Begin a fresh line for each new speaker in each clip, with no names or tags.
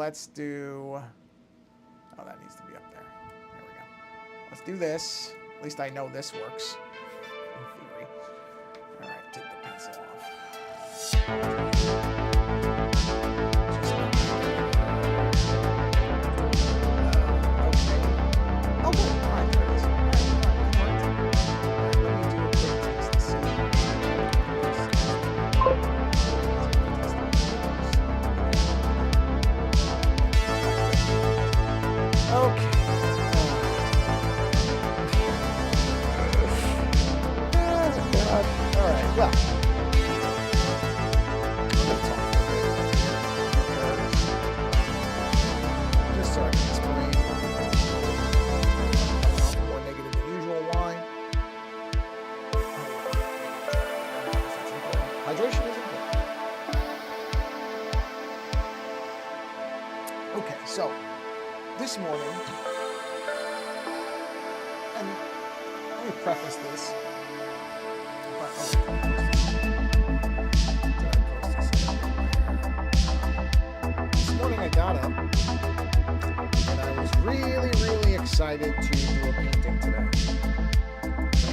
let's do... Oh, that needs to be up there. There we go. Let's do this. At least I know this works. In theory. Alright, take the pencil off. So, this morning, and let me preface this. This morning I got up, and I was really, really excited to do a painting today.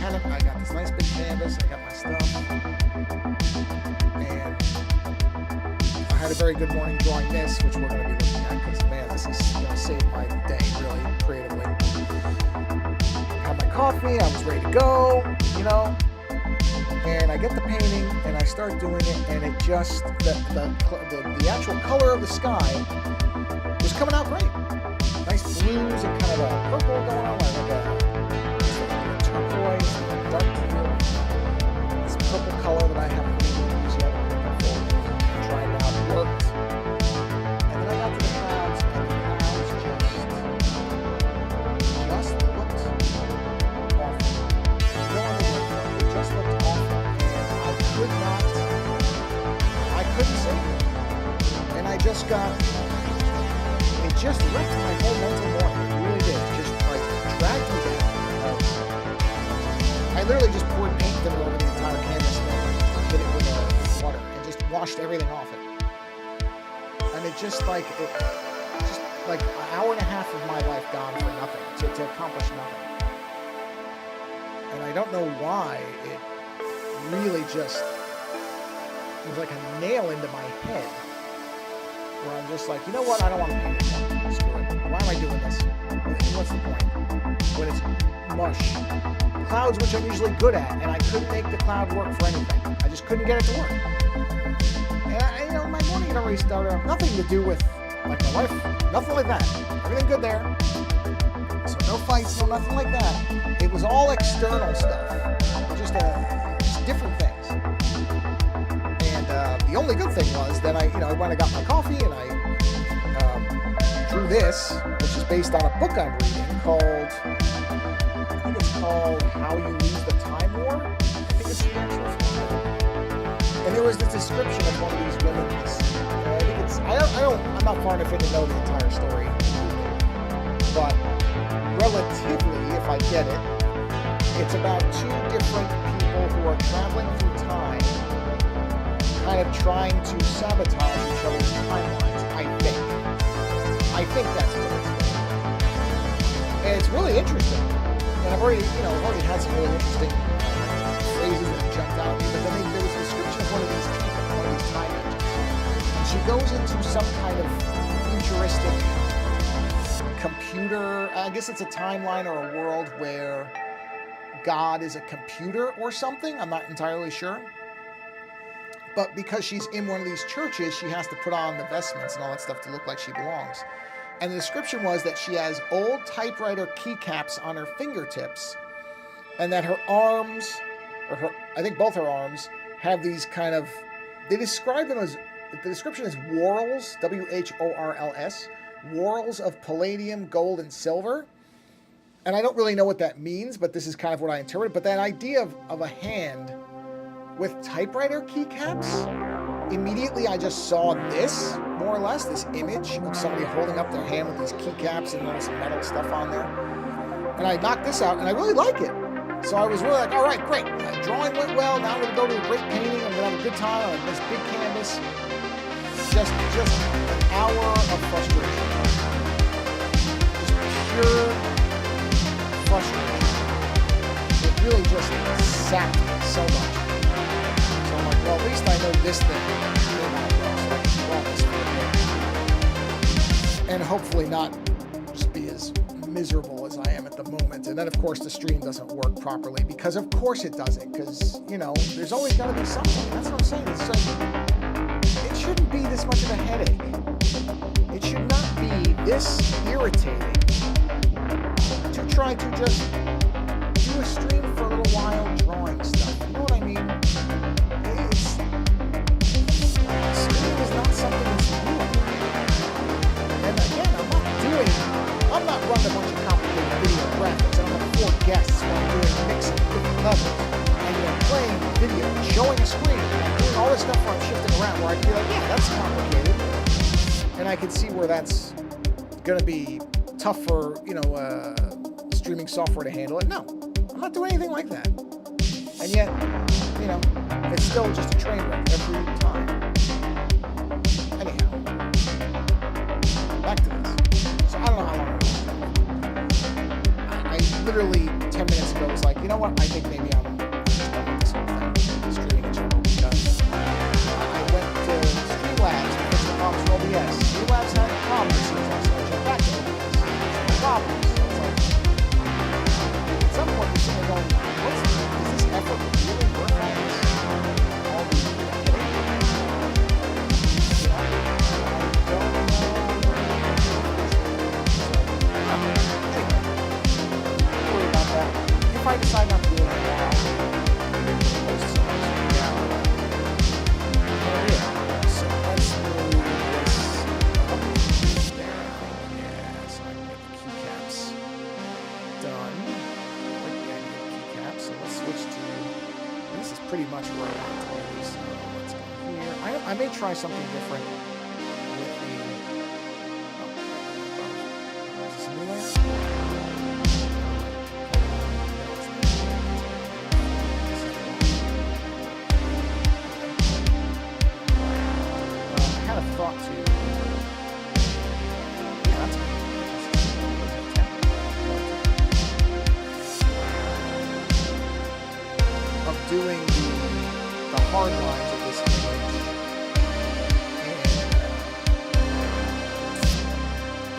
I got this nice big canvas, I got my stuff, and I had a very good morning drawing this, which we're going to be looking at, because man, this is going to save my day, really, creatively. Had my coffee, I was ready to go, you know, and I get the painting, and I start doing it, and it just, the actual color of the sky was coming out great. Nice blues and kind of a purple going on, like a turquoise, dark blue, this purple color that I haven't really used yet. Trying it out, it worked. And then I got to the clouds, and the clouds just looked awful. No other word. They just looked awful. And I couldn't see it. And I just got, it just wrecked my whole mental morning. It really did. It just like dragged me down. I literally just poured paint thinner over the entire canvas and hit it with water and just washed everything off it. And it just like an hour and a half of my life gone for nothing, to accomplish nothing. And I don't know why it really just was like a nail into my head, where I'm just like, you know what, I don't want to paint anymore. Screw it. Why am I doing this? What's the point? When it's mush. Clouds, which I'm usually good at, and I couldn't make the cloud work for anything. I just couldn't get it to work. And you know, my morning had already started off, nothing to do with like my life, nothing like that. Everything good there. So no fights, no nothing like that. It was all external stuff, just different things. And the only good thing was that I went and got my coffee, and I drew this, which is based on a book I'm reading called How You Lose the Time War. I think it's the actual title. And there was this description of one of these women. I'm not far enough in to know the entire story. But relatively, if I get it, it's about two different people who are traveling through time, kind of trying to sabotage each other's timelines, I think that's what it's about. And it's really interesting. And I've already had some really interesting phrases that jumped out at me, but then there was a description of one of these people, one of these time agents. And she goes into some kind of futuristic computer, I guess it's a timeline or a world where God is a computer or something, I'm not entirely sure. But because she's in one of these churches, she has to put on the vestments and all that stuff to look like she belongs. And the description was that she has old typewriter keycaps on her fingertips, and that her arms, I think both her arms, have these kind of, they describe them as, the description is whorls, W-H-O-R-L-S, whorls of palladium, gold, and silver. And I don't really know what that means, but this is kind of what I interpreted. But that idea of a hand with typewriter keycaps, immediately I just saw this, more or less, this image of somebody holding up their hand with these keycaps and all this metal stuff on there. And I knocked this out, and I really like it. So I was really like, all right, great. Drawing went well. Now I'm going to go to a great painting. I'm going to have a good time on this big canvas. just an hour of frustration. Just pure frustration. It really just sapped me so much. So I'm like, well, at least I know this thing came out well, so I can do all this for a bit. And hopefully not just be as miserable as I am at the moment. And then, of course, the stream doesn't work properly because, of course, it doesn't. Because, you know, there's always got to be something. That's what I'm saying. It's like, it shouldn't be this much of a headache. It should not be this irritating to try to just do a stream for a little while drawing stuff. You know what I mean? Streaming is not something that's new. And again, I'm not running a bunch of complicated video graphics. I don't have 4 guests while I'm doing mixing different levels. And, you know, playing video, showing a screen, and doing all this stuff where I'm shifting around, where I can be like, yeah, that's complicated. And I can see where that's going to be tough for, you know, streaming software to handle it. No, I'm not doing anything like that. And yet, you know, it's still just a train wreck every time. Anyhow, back to this. So I don't know how long it was. I literally 10 minutes ago was like, you know what? I think maybe I'm just done with this whole thing, streaming in general, because I went to Streamlabs to fix the problems for OBS. Streamlabs had problems as soon as I started jumping back to OBS. No problems. So it's like, at some point you're sitting there going, is this effort really worth all this? All these headaches? You know? I don't know. If I decide not to do it now, post something now. So let's move this up there, I think. Yeah, so I can get the keycaps done. Like the idea of keycaps. So let's switch to. This is pretty much where I want to be. So let's go here. I may try something different with the. Is this a new layer? Thought to. Yeah, that's of doing the hard lines of this image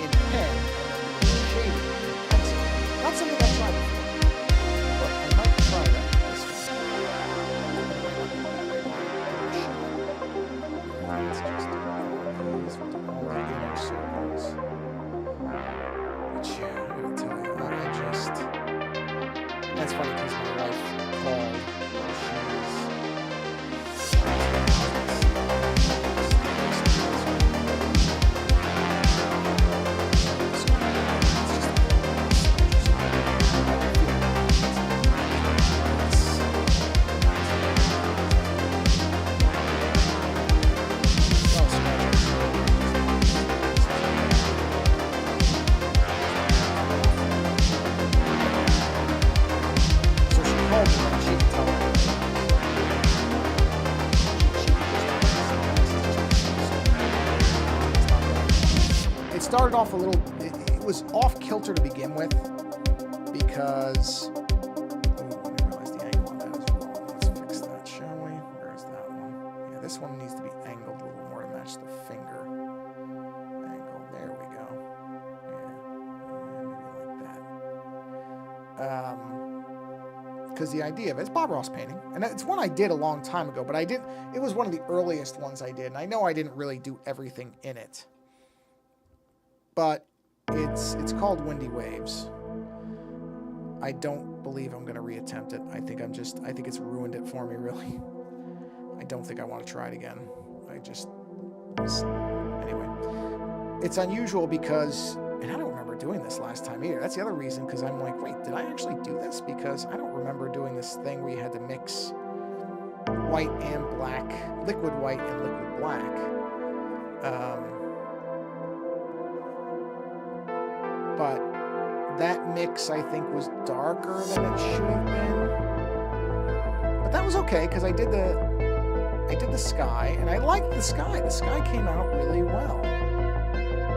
in pen and then shading in pencil. Not something I've tried before, but I might try that this one. It's just. Circles. Which, yeah, I'm gonna tell you, that's funny because my wife called. Started off a little, it was off kilter to begin with because, oh, I didn't realize the angle on that is wrong. Let's fix that, shall we? Where's that one? Yeah, this one needs to be angled a little more to match the finger angle. There we go. Yeah, maybe like that. Because the idea of it's Bob Ross painting, and it's one I did a long time ago, but it was one of the earliest ones I did, and I know I didn't really do everything in it. But it's called Windy Waves. I don't believe I'm going to reattempt it. I think it's ruined it for me, really. I don't think I want to try it again. Anyway. It's unusual because, and I don't remember doing this last time either. That's the other reason, because I'm like, wait, did I actually do this? Because I don't remember doing this thing where you had to mix white and black, liquid white and liquid black. But that mix, I think, was darker than it should have been. But that was okay, because I I did the sky, and I liked the sky. The sky came out really well.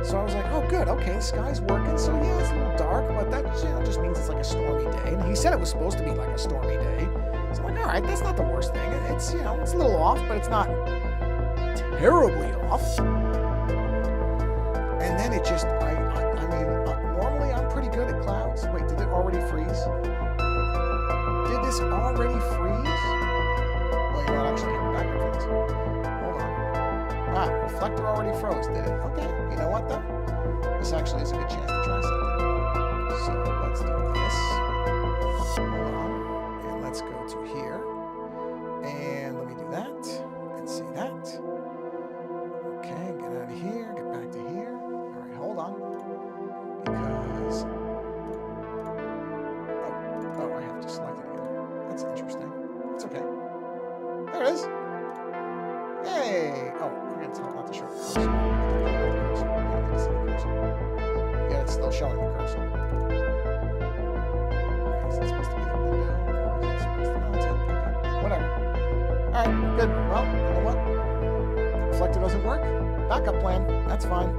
So I was like, oh, good. Okay, the sky's working. So yeah, it's a little dark, but that just means it's like a stormy day. And he said it was supposed to be like a stormy day. So I'm like, all right, that's not the worst thing. It's, it's a little off, but it's not terribly off. And then it just, normally I'm pretty good at clouds. Wait, did it already freeze? Did this already freeze? Well, actually, have back up for this. Hold on. Ah, reflector already froze, did it? Okay, you know what, though? This actually is a good chance to try something. So, let's do this. Hold on. And let's go to here. And let me do that. And see that. Okay, get out of here. Get back to here. All right, hold on. Because... Oh, I have to select it again. That's interesting. It's okay. There it is. Hey! Oh, I'm going to tell it not to show the cursor. Yeah, it's still showing the cursor. Is it supposed to be the window? Or is it supposed to... No, it's it. Okay. Whatever. Alright, good. Well, you know what? Reflector doesn't work. Backup plan. That's fine.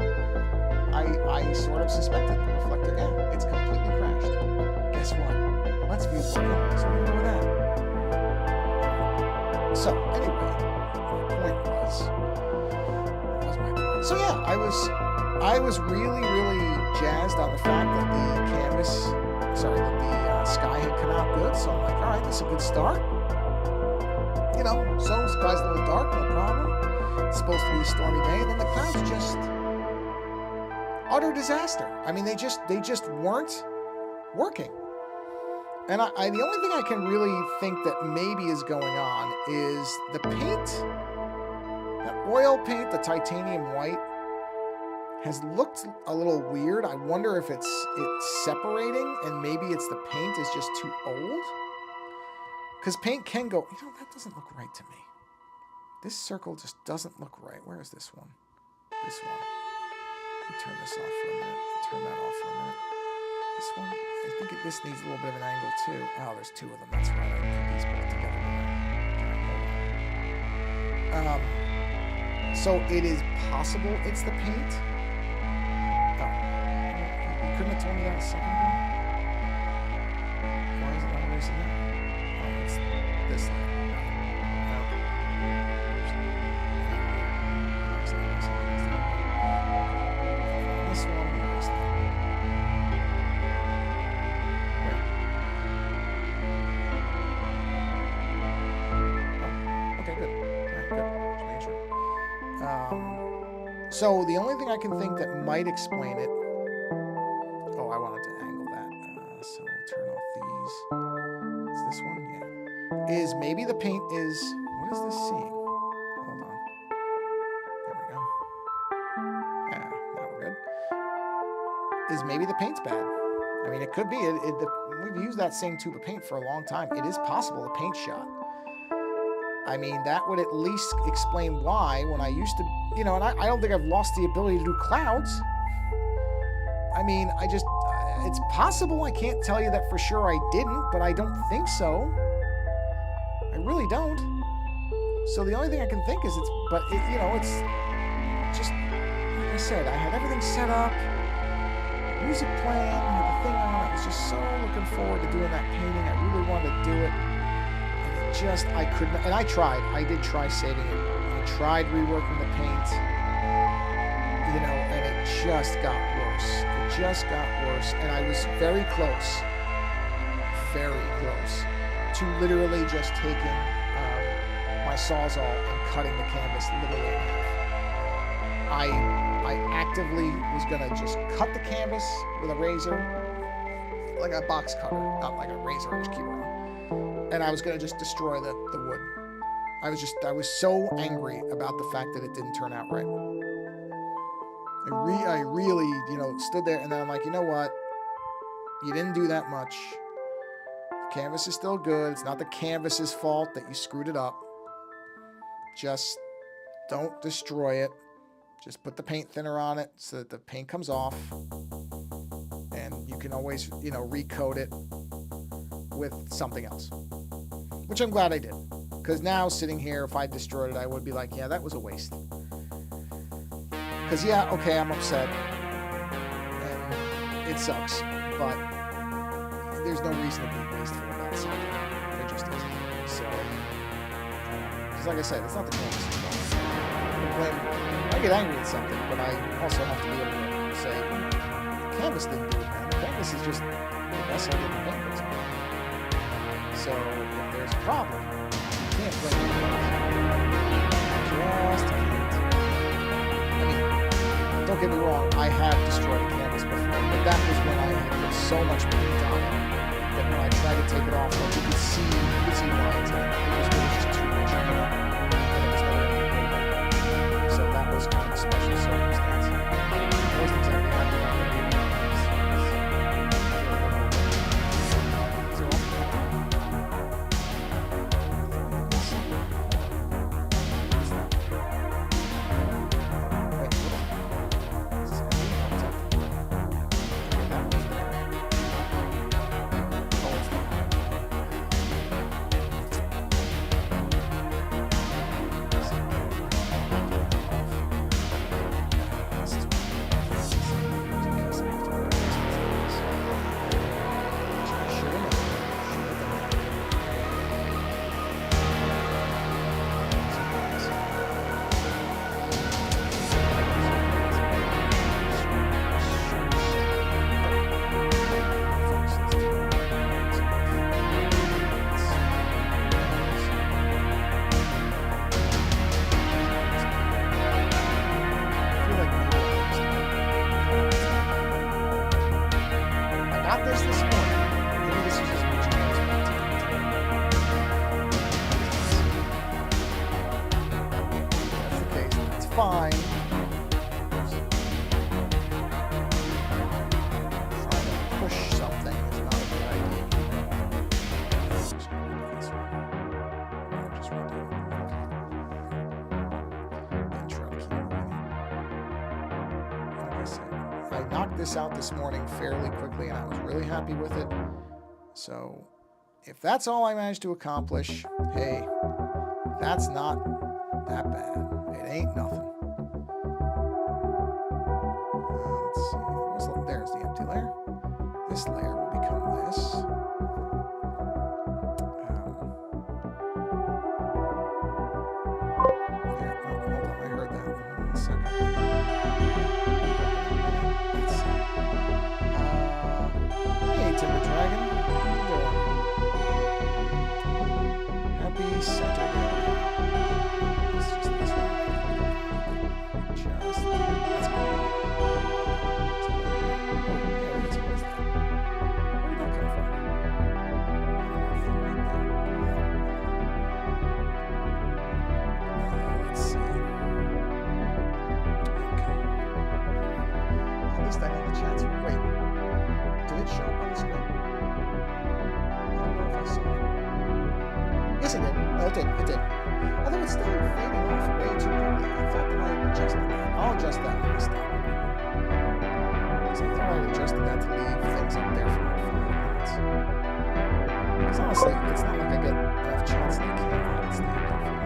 I sort of suspected the reflector. Yeah, it's completely crashed. Guess what? Let's view the window. So we're going to go with that. So, anyway, my point was... What was my point? So, yeah, I was really, really jazzed on the fact that the sky had come out good. So I'm like, all right, this is a good start. So the sky's a little dark, no problem. It's supposed to be a stormy day, and then the clouds just utter disaster. I mean, they just weren't working. And the only thing I can really think that maybe is going on is the paint, that oil paint, the titanium white, has looked a little weird. I wonder if it's separating, and maybe it's the paint is just too old. Because paint can go, that doesn't look right to me. This circle just doesn't look right. Where is this one? This one. Let me turn this off for a minute. Turn that off for a minute. This one, I think this needs a little bit of an angle too. Oh, there's two of them. That's right. I put these both together. So it is possible it's the paint. Oh, you couldn't have told me that a second ago. Why is it not erasing that? Oh, it's this line. This one, erase that. So the only thing I can think that might explain it... Oh, I wanted to angle that. So we'll turn off these. Is this one? Yeah. Is maybe the paint is... What is this seeing? Hold on. There we go. Yeah, now we're good. Is maybe the paint's bad. I mean, it could be. We've used that same tube of paint for a long time. It is possible the paint shot. I mean, that would at least explain why when I used to, and I don't think I've lost the ability to do clouds. I mean, it's possible. I can't tell you that for sure I didn't, but I don't think so. I really don't. So the only thing I can think is it's just, like I said, I had everything set up, music playing, had the thing on. I was just so looking forward to doing that painting. I really wanted to do it. I couldn't, and I tried. I did try saving it. I tried reworking the paint, and it just got worse. It just got worse, and I was very close to literally just taking my Sawzall and cutting the canvas literally in half. I actively was gonna just cut the canvas with a razor, like a box cutter, not like a razor edge keyboard. And I was going to just destroy the wood. I was so angry about the fact that it didn't turn out right. I really, stood there, and then I'm like, you know what? You didn't do that much. The canvas is still good. It's not the canvas's fault that you screwed it up. Just don't destroy it. Just put the paint thinner on it so that the paint comes off. And you can always, recoat it with something else, which I'm glad I did, Because now, sitting here, if I destroyed it, I would be like, yeah, that was a waste. Because, yeah, okay, I'm upset. And it sucks. But there's no reason to be wasteful about something. There just isn't. So, because like I said, it's not the canvas's fault. I get angry at something, but I also have to be able to say, the canvas didn't do it, man. The canvas is just the best I did the paint on. So, if there's a problem, you can't blame the canvas. Just can't. I mean, don't get me wrong, I have destroyed a canvas before, but that was when I had put so much paint on it that when I tried to take it off, like you could see lines in it. It was really just too much, you know? And it was never going to be good. So that was kind of a special circumstance. I wasn't exactly happy about it. Fine. Trying to push something is not a good idea. Just going to do this one. Just redo it. And try to keep moving. Like I said, I knocked this out this morning fairly quickly, and I was really happy with it. So, if that's all I managed to accomplish, hey, that's not that bad. It ain't nothing. Let's see. There's the empty layer. This layer will become this. Yeah, hold on. I heard that. Hold on a second. Let's see. Hey, Timber Dragon. How you doing? Happy Saturday. It's just this one. That's cool. Oh, there it is. What is that? Where did that come from? Let's see. Okay. At least I know the chat's great. Did it show up on the screen? I don't know if I saw it. Yes, it did. Oh, it did. It did. Although it's still fading off way too quickly. I thought that I adjusted that. I'll adjust that when I stop. Because I thought I adjusted that to leave things up there for like 5 minutes. Because honestly, it's not like I get enough chance that I can't have it stay up there for long.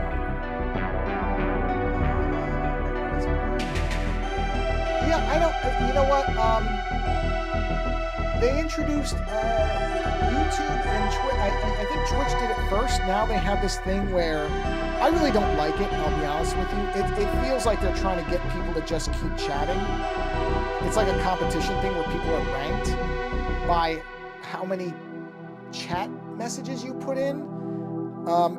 Yeah, I don't... You know what? They introduced YouTube and Twitch. I think Twitch did it first. Now they have this thing where I really don't like it, I'll be honest with you. It feels like they're trying to get people to just keep chatting. It's like a competition thing where people are ranked by how many chat messages you put in.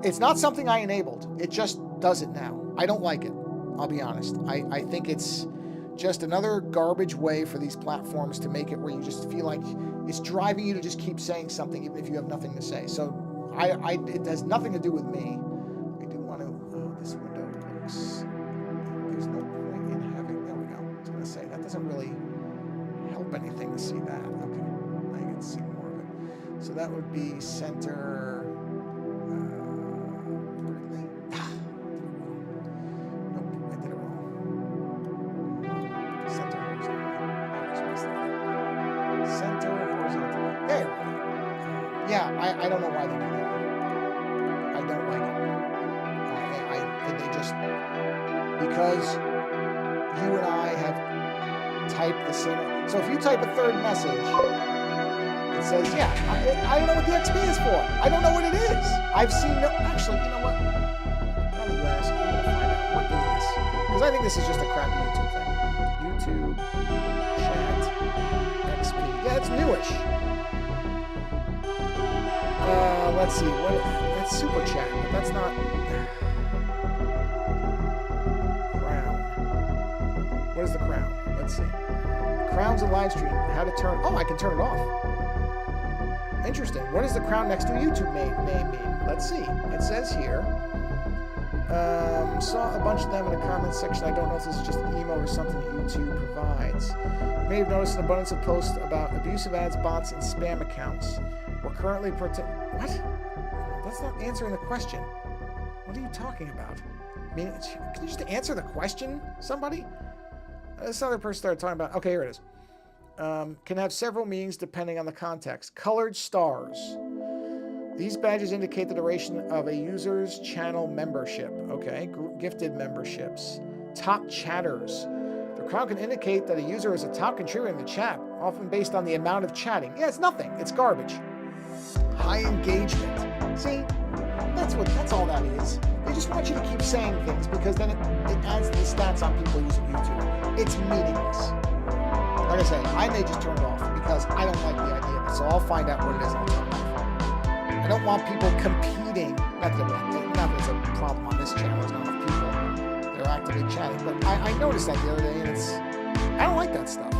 It's not something I enabled. It just does it now. I don't like it, I'll be honest. I think it's just another garbage way for these platforms to make it where you just feel like it's driving you to just keep saying something even if you have nothing to say. So it has nothing to do with me. I do want to, this window looks, there's no point in having, there we go. I was going to say, that doesn't really help anything to see that. Okay, now you can see more of it. So that would be center, I don't know why they do that. I don't like it. just because you and I have typed the same. So if you type a third message, it says, yeah, I don't know what the XP is for. I don't know what it is. I've seen no, actually, you know what? Let me ask. I'm going to find out. What is this? Because I think this is just a crappy YouTube thing. YouTube, chat, XP. Yeah, it's newish. Let's see. That's super chat, but that's not. Crown. What is the crown? Let's see. Crown's a live stream. How to turn. Oh, I can turn it off. Interesting. What does the crown next to YouTube name mean? Let's see. It says here. Saw a bunch of them in the comments section. I don't know if this is just an email or something YouTube provides. You may have noticed an abundance of posts about abusive ads, bots, and spam accounts. We're currently what? That's not answering the question. What are you talking about? I mean, can you just answer the question, somebody? This other person started talking about. Okay, here it is. Can have several meanings depending on the context. Colored stars. These badges indicate the duration of a user's channel membership. Okay, gifted memberships. Top chatters. The crown can indicate that a user is a top contributor in the chat, often based on the amount of chatting. Yeah, it's nothing. It's garbage. High engagement. See, that's all that is. They just want you to keep saying things because then it adds to the stats on people using YouTube. It's meaningless. Like I said, I may just turn it off because I don't like the idea of it. So I'll find out what it is and I'll turn it off. I don't want people competing. Not that there's a problem on this channel. There's not enough people that are actively chatting. But I noticed that the other day, and I don't like that stuff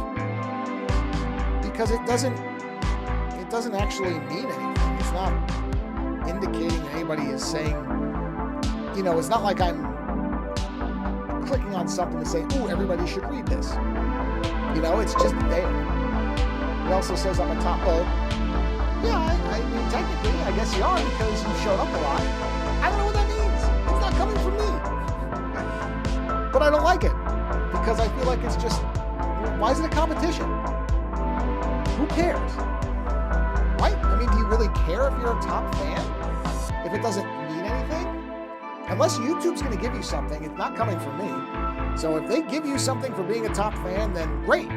because it doesn't actually mean anything. It's not indicating anybody is saying. You know, it's not like I'm clicking on something to say, "Ooh, everybody should read this." You know, it's just there. It also says I'm a top. Well, yeah, I mean, technically, I guess you are because you showed up a lot. I don't know what that means. It's not coming from me. But I don't like it because I feel like it's just, why is it a competition? Who cares? Right? I mean, do you really care if you're a top fan? If it doesn't mean anything? Unless YouTube's going to give you something, it's not coming from me. So if they give you something for being a top fan, then great.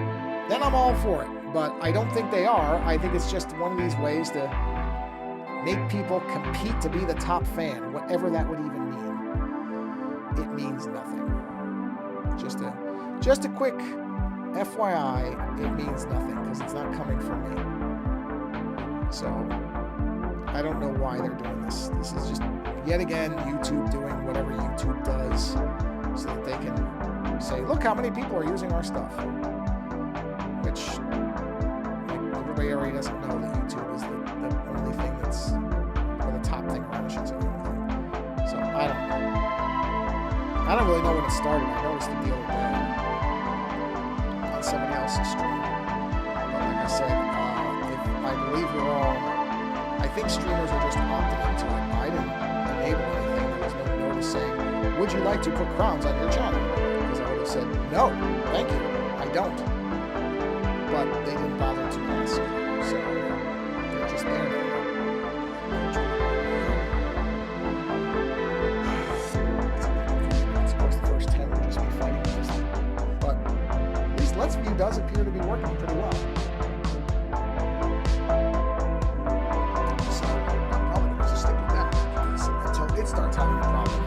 Then I'm all for it. But I don't think they are. I think it's just one of these ways to make people compete to be the top fan, whatever that would even mean. It means nothing. Just a quick FYI, it means nothing because it's not coming from me. So I don't know why they're doing this. This is just, yet again, YouTube doing whatever YouTube does so that they can say, look how many people are using our stuff. Which, like, everybody already doesn't know that YouTube is the only thing that's, or the top thing around, I should say. So, I don't really know when it started. I noticed it the other day on somebody else's stream. But like I said, if I believe we're all, I think streamers are just opting into it. I didn't enable anything. There was no notice saying, would you like to put crowns on your channel? Because I would have said, no, thank you, I don't. But they didn't bother to ask. So they're just there now. Of course, the first 10 would just be fighting with this thing. But at least Let's View does appear to be working pretty well. It starts having a problem.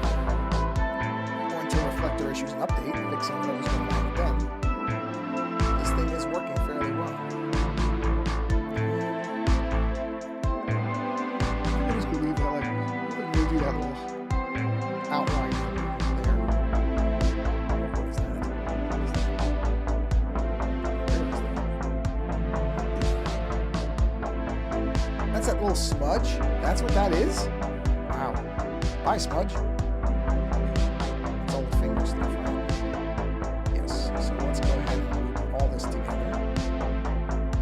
Going to reflect their issues and update and fix something that was going on with them. This thing is working fairly well. I just believe that, like, when they do that little outline there. What is that? That's that little smudge? That's what that is? Wow. Bye, smudge. It's all the finger stuff, right? Yes. So let's go ahead and group all this together.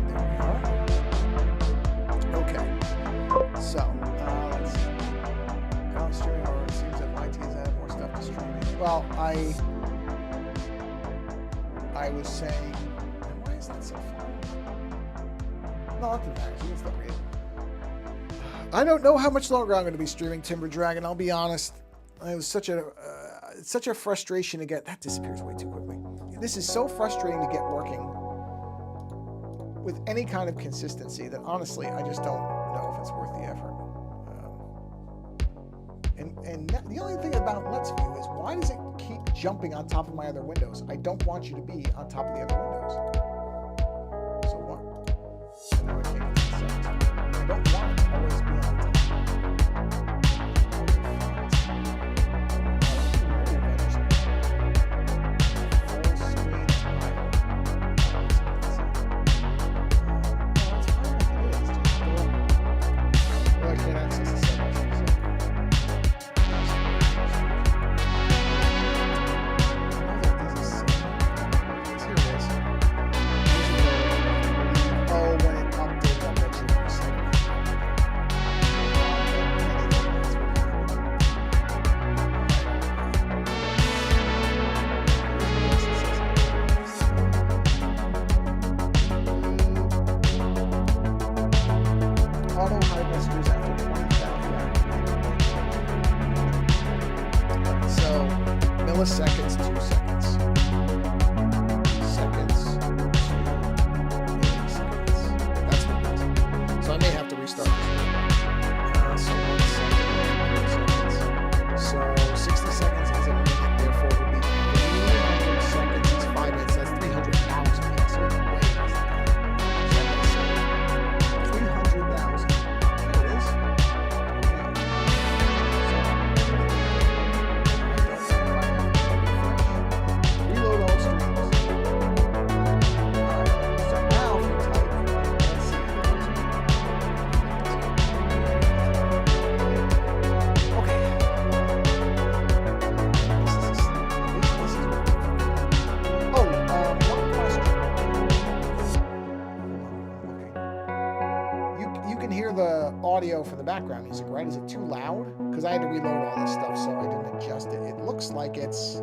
There we are. Okay. So, let's see. Now streaming, or it seems that YT has added more stuff to streaming. Well, I was saying, why is that so far? No, it doesn't matter. You can still read it. I don't know how much longer I'm going to be streaming Timber Dragon. I'll be honest. It was such a it's such a frustration to get. That disappears way too quickly. This is so frustrating to get working with any kind of consistency that honestly, I just don't know if it's worth the effort. And the only thing about Let's View is why does it keep jumping on top of my other windows? I don't want you to be on top of the other windows. So what? And now I can't get to the settings. I don't want to always be on top. Milliseconds, 2 seconds. Seconds to milliseconds. That's what it is. So I may have to restart this. So 1 second, 30 seconds. So 60 seconds is a minute, therefore it would be 300 seconds. It's 5 minutes. That's 300,000 minutes. So it's way less than that. 300,000. There it is. Audio for the background music, right? Is it too loud? Because I had to reload all this stuff, so I didn't adjust it. It looks like it's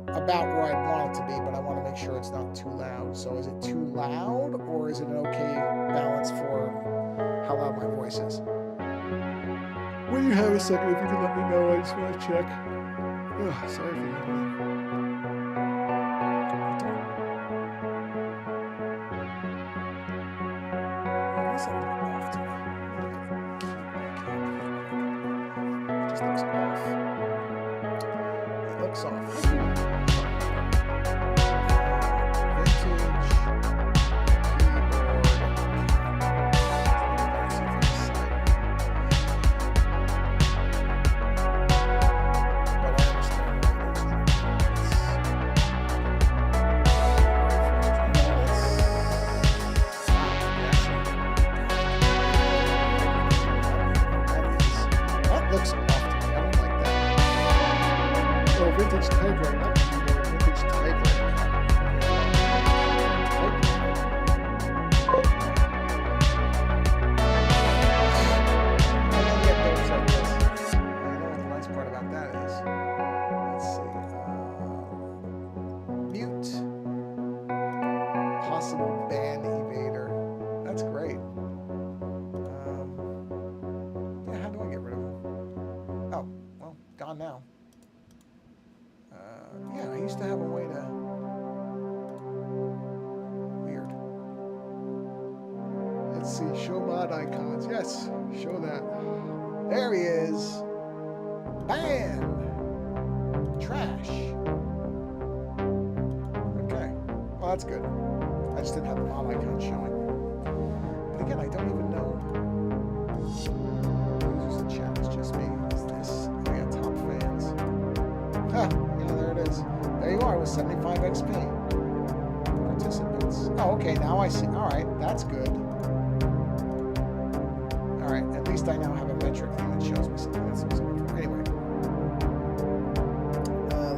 about where I'd want it to be, but I want to make sure it's not too loud. So is it too loud, or is it an okay balance for how loud my voice is? When you have a second, if you can let me know, I just want to check. Ugh, sorry for that. Now. Yeah, I used to have a way to... Weird. Let's see, show mod icons. Yes, show that. There he is. Bam! Trash. Okay. Well, that's good. I just didn't have the mod icon showing. But again, I don't even know. Users in chat, it's just me. Is this... Ah, yeah, there it is. There you are with 75 XP. Participants. Oh, okay, now I see. All right, that's good. All right, at least I now have a metric thing that shows me something that's supposed to. Anyway.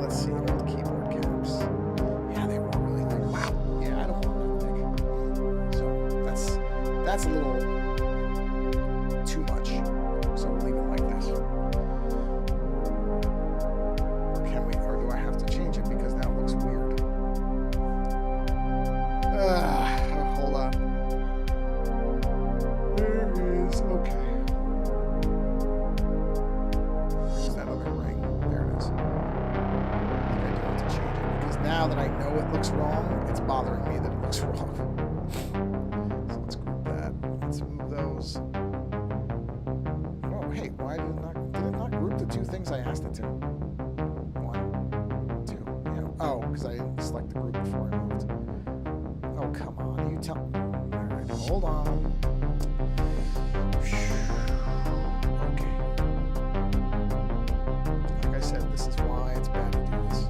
Let's see, old keyboard caps. Yeah, they were all really thick. Wow. Yeah, I don't want that thick. So that's a little too much. So we'll leave it like this. Hold on. There is, okay. There's that other ring. There it looks wrong, it's bothering me that it looks wrong. So let's group that. Let's move those. Oh, hey, why did it not group the two things I asked it to? 1, 2. Yeah. Oh, because I didn't select the group before I moved. Oh, come on. You tell. All right, hold on. Okay. Like I said, this is why it's bad to do this.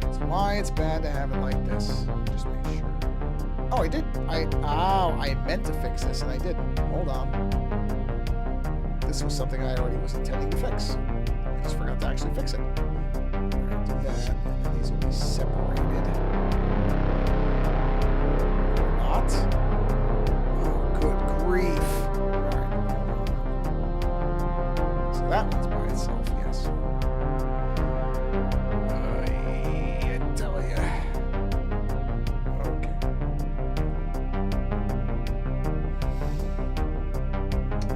It's why it's bad to have it like this. Just make sure. Oh, I did. I meant to fix this and I didn't. Hold on. This was something I already was intending to fix. I just forgot to actually fix it. Alright, do that, and then these will be separated. Not. Oh, good grief. Alright, hold on. So that one's by itself, yes. I tell ya. Okay.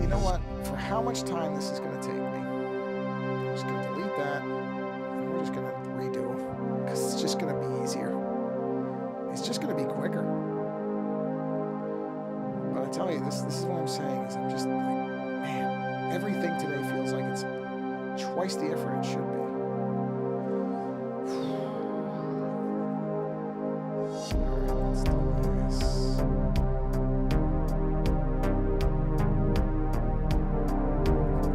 You know what? For how much time this is going to take me, I'm just going to delete that, and we're just going to redo, because it's just going to be easier. It's just going to be quicker. But I tell you, this is what I'm saying, is I'm just like, man, everything today feels like it's twice the effort it should be. Alright, let's do this.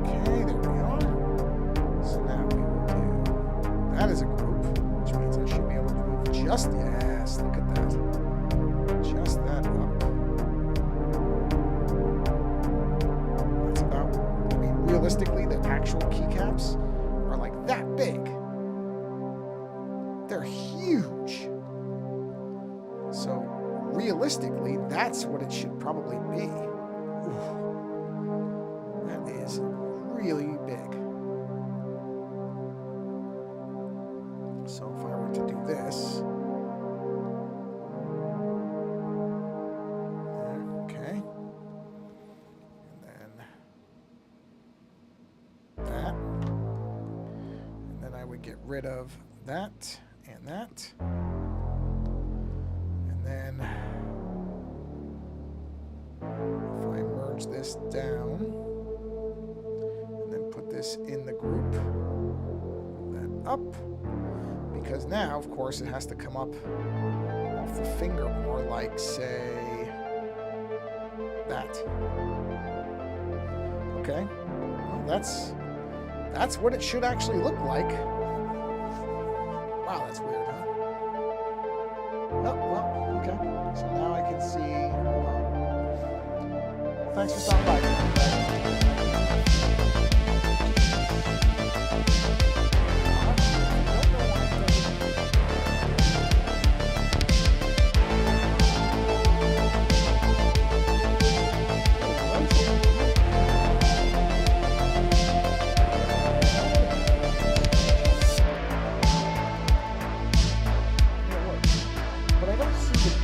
Okay, there we are. So now we will do that as a group, which means I should be able to move just, yes, look at that. Just that up. That's about, I mean, realistically, the actual keycaps are like that big. They're huge. So realistically, that's what it should probably be. Ooh, that is really big. So if I were to do this, okay, and then that, and then I would get rid of that and that. And then if I merge this down and then put this in the group, move that up, because now, of course, it has to come up off the finger more like, say, that. Okay, well, that's what it should actually look like. Wow, that's weird, huh? Oh, well, okay. So now I can see. Hold on. Thanks for stopping by. But I don't see the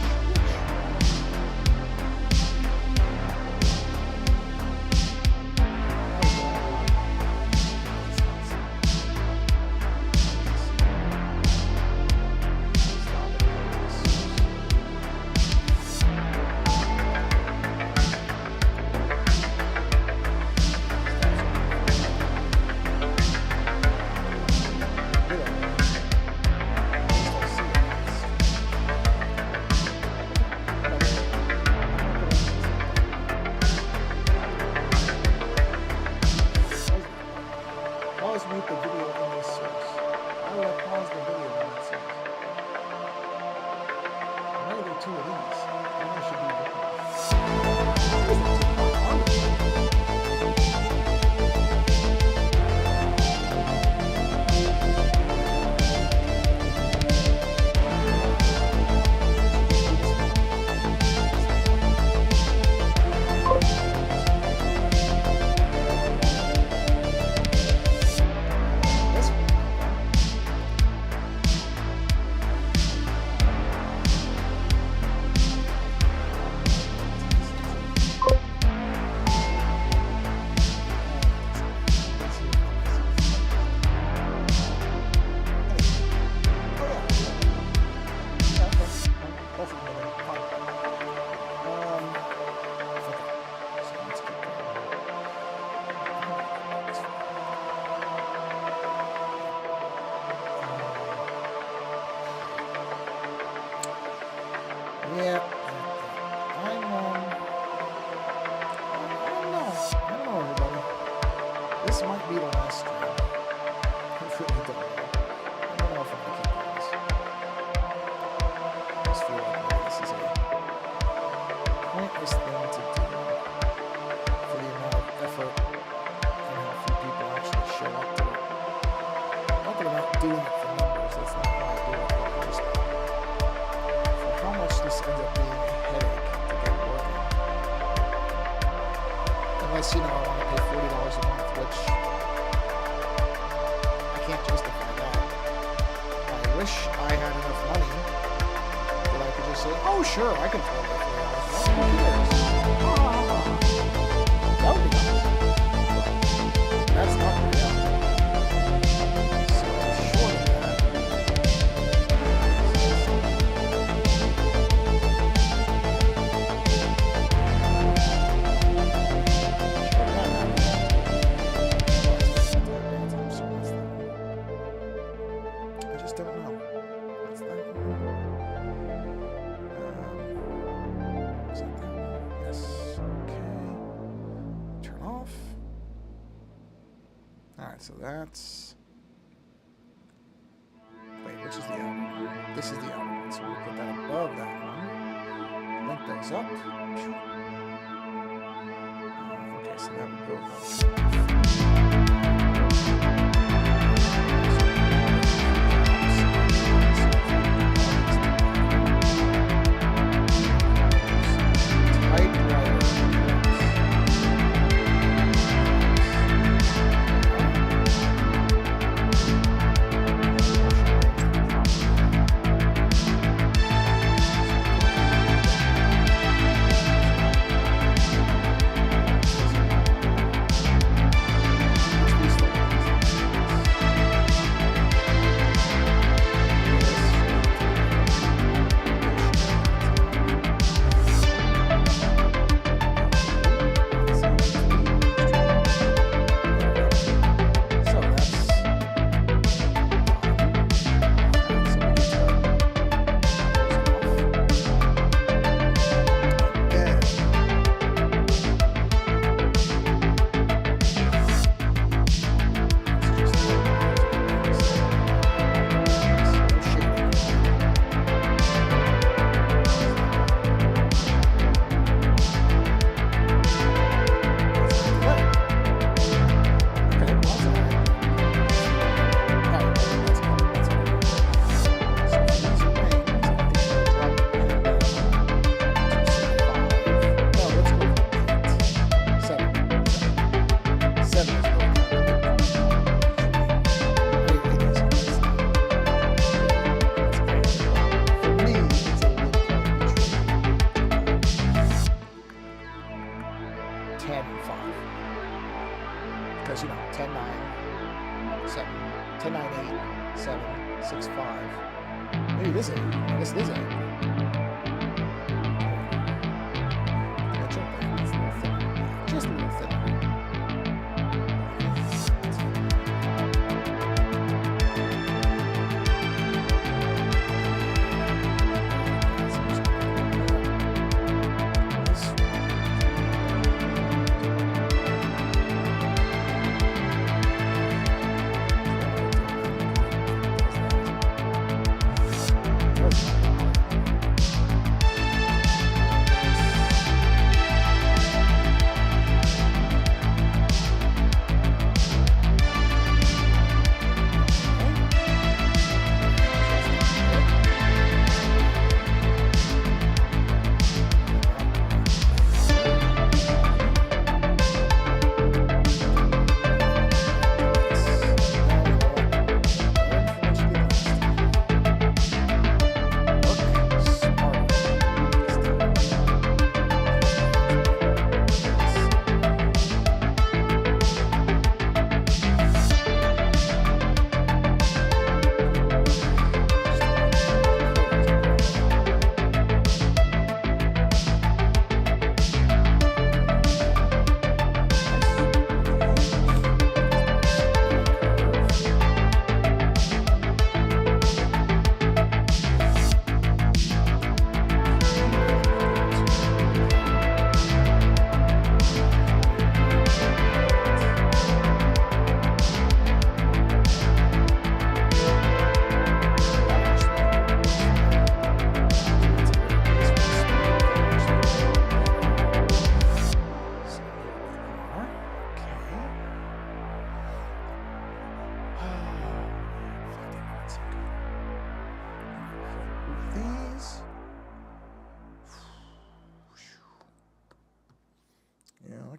be the last stream. I really don't know. I don't know if I'm going to keep doing this. I just feel like maybe this is a pointless thing to do for the amount of effort and how few people actually show up to it. I'm not about doing it for numbers, that's not why I do it, but just for how much this ends up being a headache to get working. Unless, you know, I want to pay $40 a month, which I can't justify that. I wish I had enough money that I could just say, oh sure, I can throw away $40 a month. Who cares? That would be nice. But that's not the reality. So short of that. I just don't know. What's that one? Is that that one? Yes. Okay. Turn off. Alright, so that's... Wait, which is the outer one? This is the outer one, so we'll put that above that one. Link those up. Okay, so that would go above. Because, you know, 10, 9, 7, 10, 9, 8, 7, 6, 5. Maybe this 8. I guess this 8. It's a little thinner. Just a little thinner.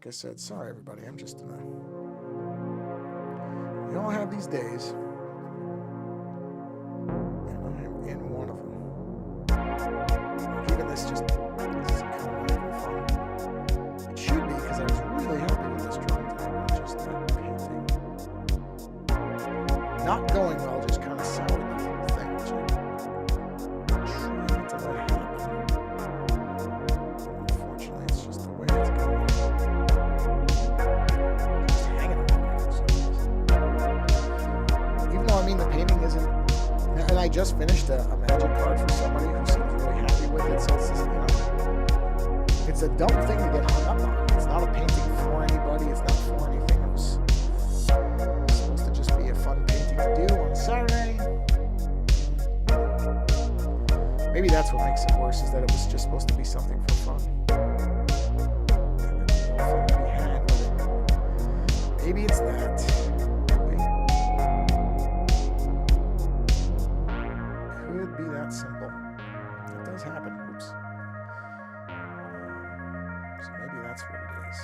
like I said, sorry everybody, I'm just in a... We all have these days. And I'm in one of them. Even this just... This is kind of fun. It should be, because I was really happy with this drawing today, but just that painting. Not going well, just kind of soured the whole thing, which I'm trying not to let happen. Unfortunately, it's just the way it's going. Just hanging on me for some reason. Even though, I mean, the painting isn't... And I just finished a magic card for somebody who seems really happy with it, so it's just, you know... It's a dumb thing to get hung up on. It's not a painting for anybody. It's not for anything. It was supposed to just be a fun painting to do on Saturday. Maybe that's what makes it worse, is that it was just supposed to be something for fun. And there's no fun to be had with it. Maybe it's that. Could be that simple. It does happen. Oops. So maybe that's what it is.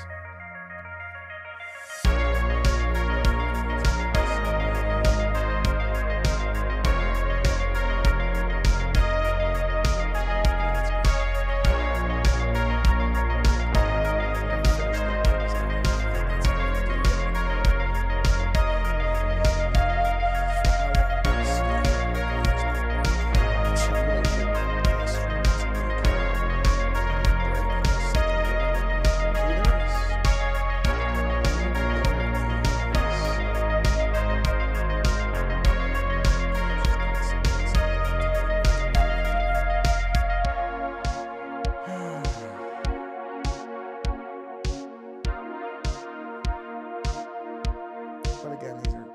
But again, these are...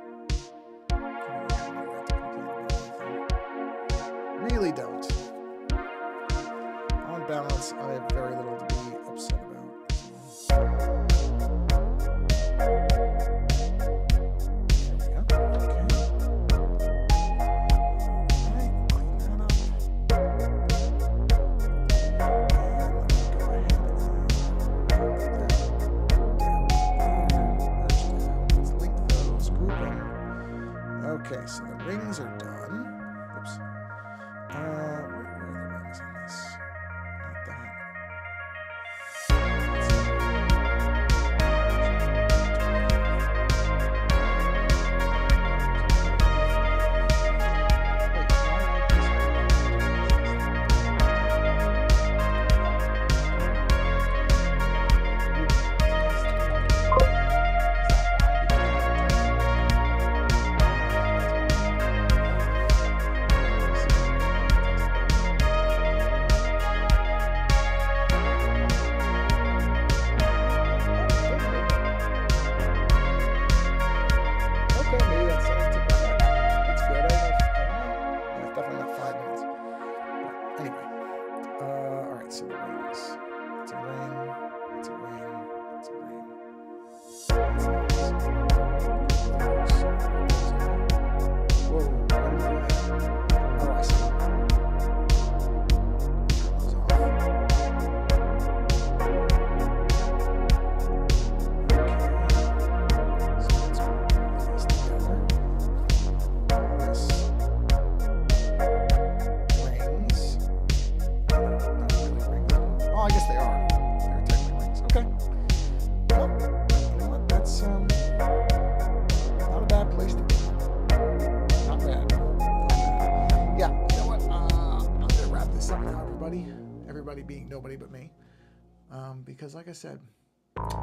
I really have no right to complain about anything. Really don't. On balance, I have very little to be upset about. There we go. Okay. Alright, clean that up. Okay, so the rings are done. Oops. Where are the rings on this? Not that. Everybody being nobody but me, because like I said, it's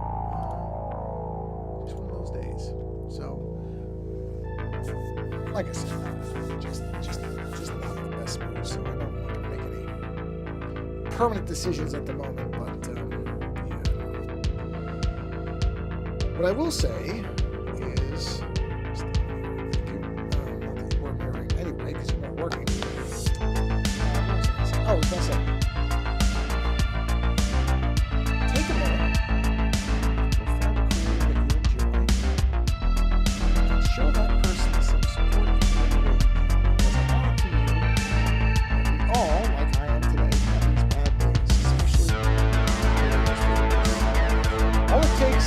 one of those days. So, like I said, just not the best move. So I don't want to make any permanent decisions at the moment. But yeah, what I will say is, not that you were mirroring anyway because you're not working. Oh, that's it. All it takes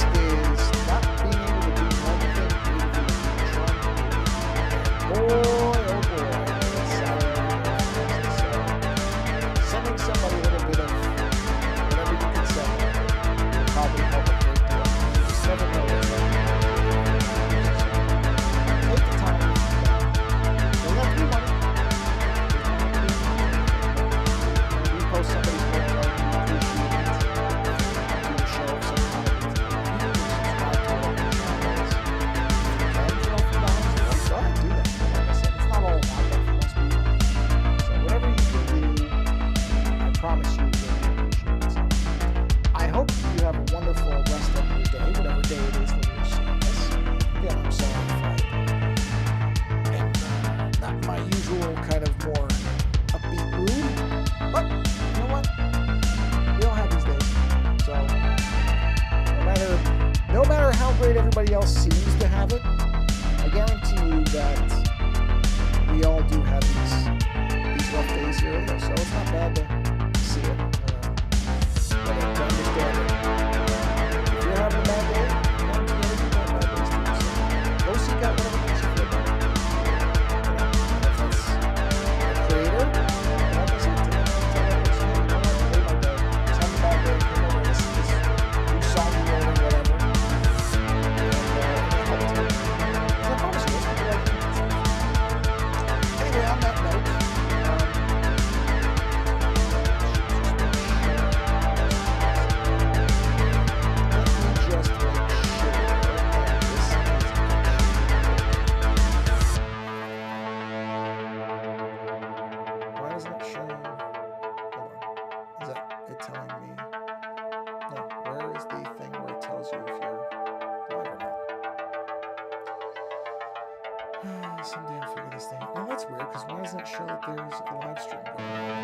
Someday I'll figure this thing out. Well, that's weird, because why doesn't it show that there's a live stream going on?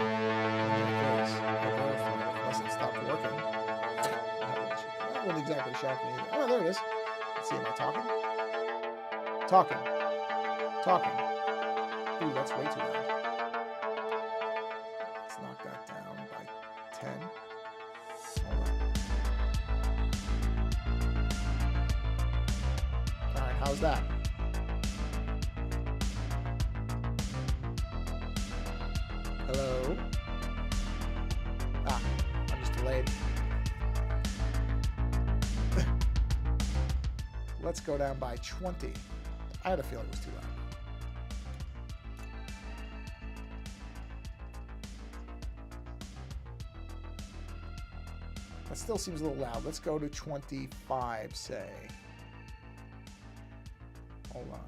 There is. I'll verify it unless it stopped working. That wouldn't exactly shock me either. Oh, there it is. Let's see, am I talking? Talking. Talking. Ooh, that's way too loud. Let's knock that down by 10. Hold on. Alright, how's that? Hello? Ah, I'm just delayed. Let's go down by 20. I had a feeling it was too loud. That still seems a little loud. Let's go to 25, say. Hold on.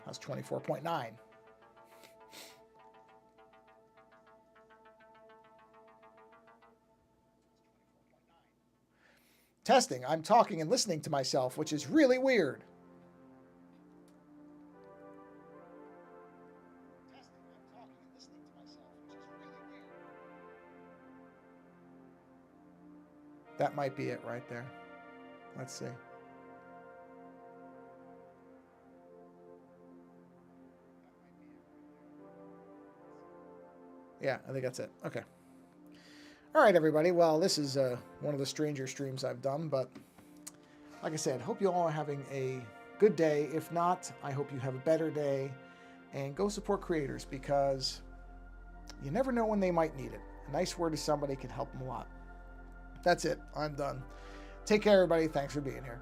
That's 24.9. Testing. I'm talking and listening to myself, which is really weird. That might be it right there. Let's see. Yeah, I think that's it. Okay. All right, everybody. Well, this is one of the stranger streams I've done, but like I said, hope you all are having a good day. If not, I hope you have a better day, and go support creators, because you never know when they might need it. A nice word to somebody can help them a lot. That's it. I'm done. Take care, everybody. Thanks for being here.